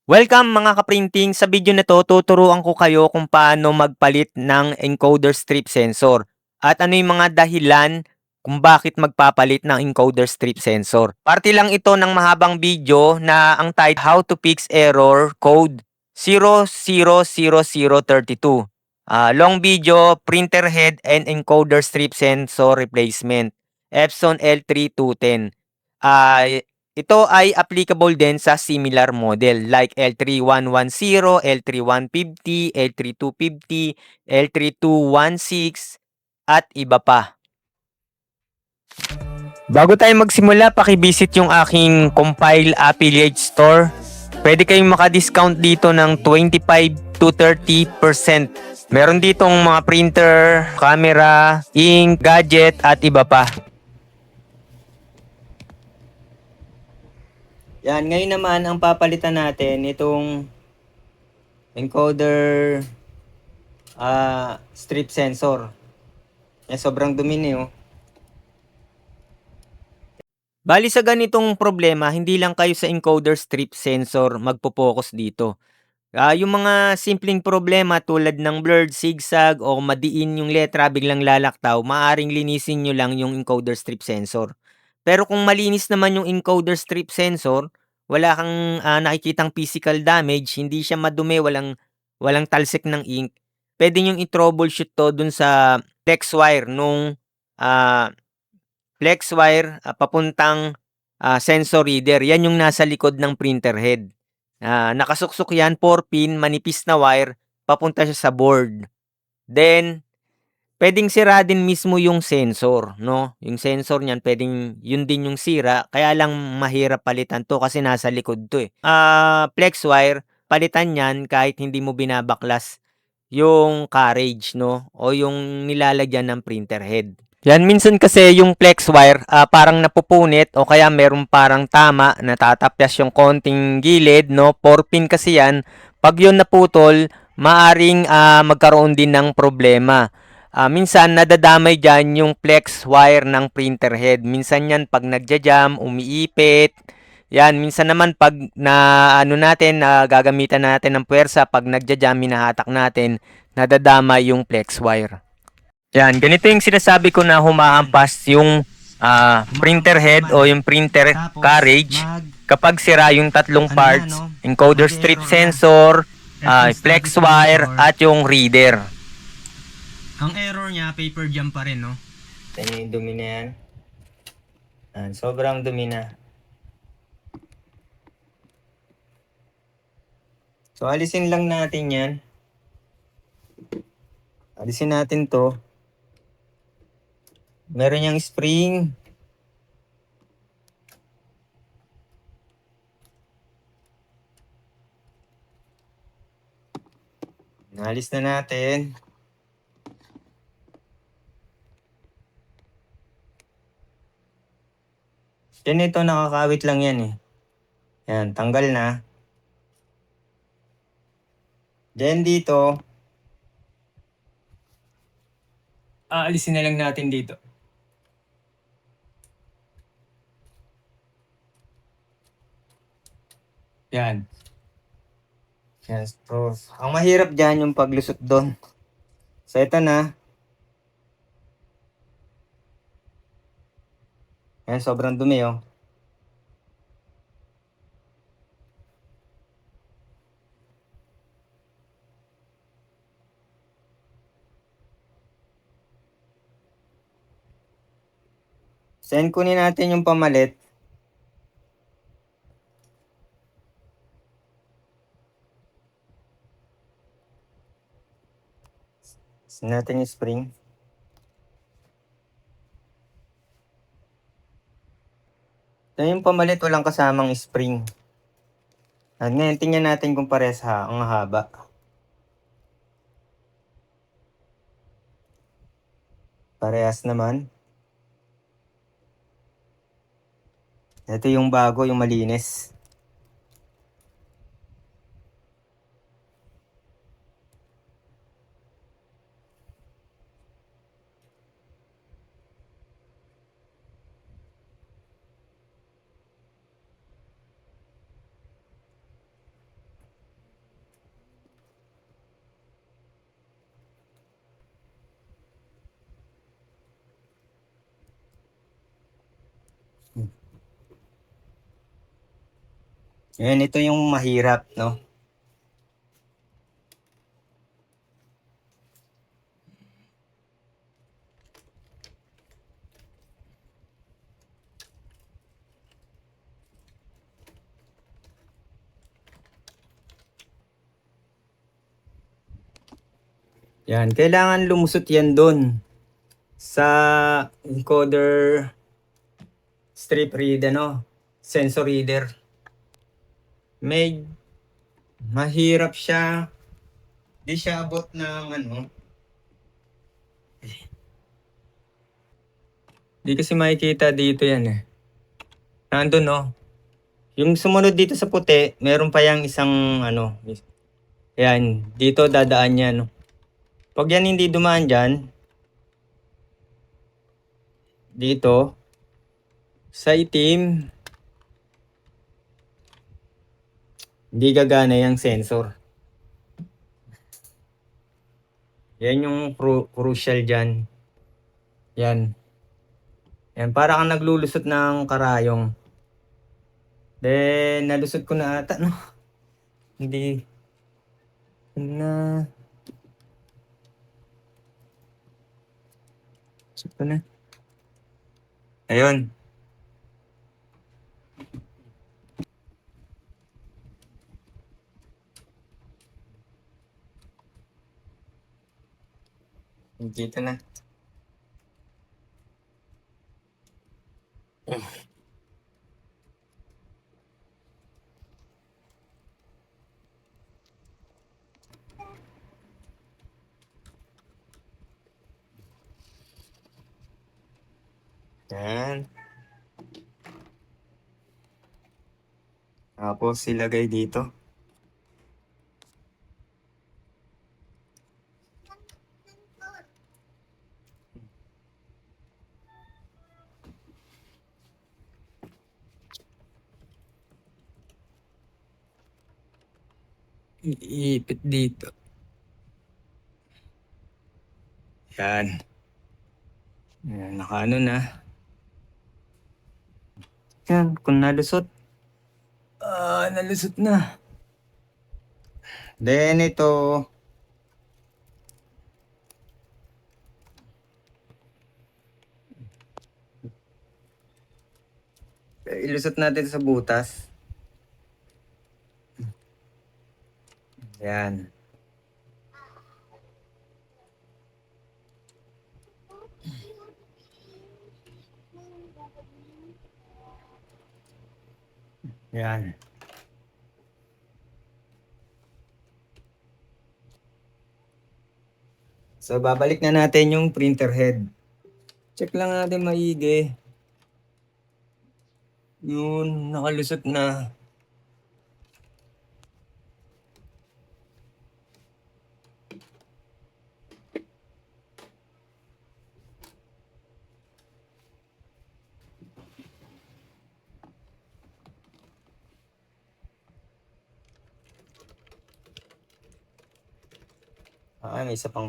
Welcome mga kaprinting. Sa video na to, tuturuan ko kayo kung paano magpalit ng encoder strip sensor at ano yung mga dahilan kung bakit magpapalit ng encoder strip sensor. Parte lang ito ng mahabang video na ang title How to Fix Error Code 000032. Long video, printer head and encoder strip sensor replacement. Epson L3210. Ito ay applicable din sa similar model like L3110, L3150, L3250, L3216 at iba pa. Bago tayo magsimula, paki-visit yung aking Compile Affiliate Store. Pwede kayong maka-discount dito ng 25 to 30%. Meron ditong mga printer, camera, ink, gadget at iba pa. Yan, ngayon naman ang papalitan natin itong encoder strip sensor. Yan, sobrang dumi niyo. Bali sa ganitong problema, hindi lang kayo sa encoder strip sensor magpo-focus dito. Yung mga simpleng problema tulad ng blurred, zigzag o madiin yung letra biglang lalaktaw, maaring linisin nyo lang yung encoder strip sensor. Pero kung malinis naman yung encoder strip sensor, wala kang nakikitang physical damage, hindi siya madumi, walang talsik ng ink, pwede nyo i-troubleshoot to dun sa flex wire nung ah, papuntang sensor reader. Yan yung nasa likod ng printer head. Nakasuksok yan, 4-pin, manipis na wire, papunta siya sa board. Then, pwedeng sira din mismo yung sensor, no? Yung sensor niyan, pwedeng yun din yung sira, kaya lang mahirap palitan to kasi nasa likod to eh. Flex wire, palitan yan kahit hindi mo binabaklas yung carriage, no? O yung nilalagyan ng printer head. Yan, minsan kasi yung flex wire parang napupunit o kaya meron parang tama, natatapyas yung konting gilid, no? 4-pin kasi yan. Pag yun naputol, maaring magkaroon din ng problema. Minsan nadadamay dyan yung flex wire ng printer head. Minsan yan pag nagja-jam, umiipit. Yan, minsan naman pag gagamitan natin ng puwersa, pag nagja-jam, hinahatak natin, nadadamay yung flex wire. Yan, ganito yung sinasabi ko na humahampas yung printer head o yung printer carriage kapag sira yung tatlong parts, encoder strip sensor, flex wire, at yung reader. Ang error niya, paper jam pa rin, no? Ito yung dumi na yan. Sobrang dumi na. So, alisin lang natin yan. Alisin natin to. Meron yung spring. Nalis na natin. Yan, ito nakakawit lang yan eh. Yan, tanggal na. Then dito, aalisin na lang natin dito. Yan. Yan. So, ang mahirap dyan yung paglusot doon. So, ito na. Yan, sobrang dumi oh. Send kunin natin yung pamalit. Send natin yung spring. Ito yung pamalit, walang kasamang spring. At ngayon, tingnan natin kung pares ang haba. Parehas naman. Ito yung bago, yung malinis. Ayan, ito yung mahirap, no? Yan, kailangan lumusot yan doon sa encoder strip read, sensor reader. May mahirap siya. Di siya abot ng Di kasi makikita dito yan eh. Nandun, no? Yung sumunod dito sa puti, meron pa yang isang Yan, dito dadaan yan, no? Pag yan hindi dumaan dyan, dito, sa itim, hindi gagana yung sensor. Yan yung crucial dyan. Yan. Yan, para kang naglulusot ng karayong. Then, nalusot ko na ata, no? Hindi. Na. Lusot ko na. Ayun. Dito na. Yan. Tapos ilagay dito. Iipit dito. Yan. Yan, nakaano na. Yan, kung nalusot. Nalusot na. Then ito. Ilusot natin sa butas. Yan. Yan. So, babalik na natin yung printer head. Check lang natin maigi. Yun, nakalusot na. May isa pang